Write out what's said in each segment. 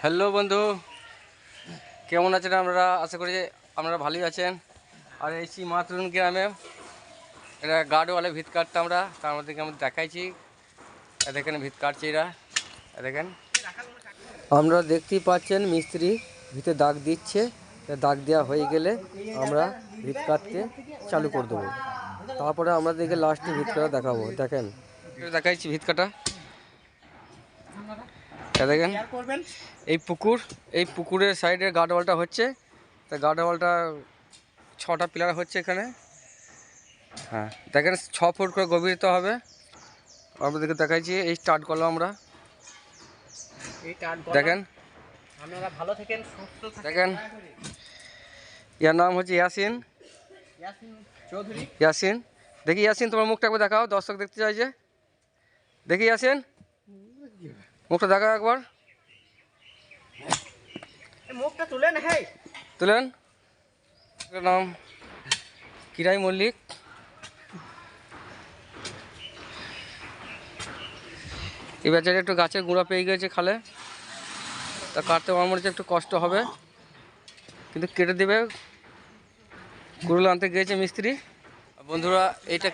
Hello বন্ধু, কেমন আছেন আপনারা? আশা করি আপনারা ভালোই আছেন। আর এই মাতরুন গ্রামে এটা গার্ডওয়ালে ভিত কাটতে আমরা তার মধ্যে আমরা দেখাইছি। দেখেন ভিত কাটছে এরা, দেখেন আমরা দেখতেই পাচ্ছেন মিস্ত্রি ভিতে দাগ দিচ্ছে। দাগ দেওয়া হয়ে গেলে আমরা ভিত কাটতে চালু করে দেবো। তারপরে আমাদেরকে লাস্টে ভিত কাটা দেখাবো। দেখেন দেখাইছি ভিত কাটা, দেখেন এই পুকুরের সাইডে গার্ডওয়ালটা হচ্ছে। তা গার্ডওয়ালটা 6টা পিলার হচ্ছে এখানে। হ্যাঁ দেখেন 6 ফুট করে গভীরতা হবে। আপনাদেরকে দেখাইছি, এই স্টার্ট করলাম আমরা। দেখেন আপনারা ভালো থাকেন, সুস্থ থাকেন। দেখেন ইয়ার নাম হচ্ছে ইয়াসিন চৌধুরী। ইয়াসিন, দেখি ইয়াসিন তোমার মুখটা একবার দেখাও, দর্শক দেখতে চাই যে। দেখি ইয়াসিন মুখটা দেখাও একবার, মুখটা তুলেন। হ্যাঁ তুলেন। নাম কিরাই মল্লিক। এই বেচারে একটু গাছের গুঁড়া পেয়ে গেছে খালে, তা কাটতে আমার মনে হচ্ছে একটু কষ্ট হবে, কিন্তু কেটে দেবে। কুড়ুল আনতে গিয়েছে মিস্ত্রি। বন্ধুরা এইটা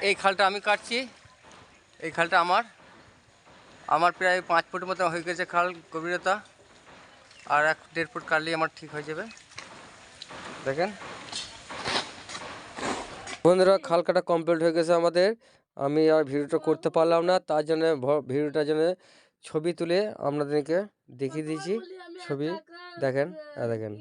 এই খালটা আমি কাটছি। এই খালটা আমার প্রায় 5 ফুটের মতো হয়ে গেছে খাল গভীরতা। আর 1-1.5 ফুট কাটলেই আমার ঠিক হয়ে যাবে। দেখেন বন্ধুরা, খাল কাটা কমপ্লিট হয়ে গেছে আমাদের। আমি আর ভিডিওটা করতে পারলাম না, তার জন্য ভিডিওটার জন্য ছবি তুলে আপনাদেরকে দেখিয়ে দিয়েছি। ছবি দেখেন, দেখেন।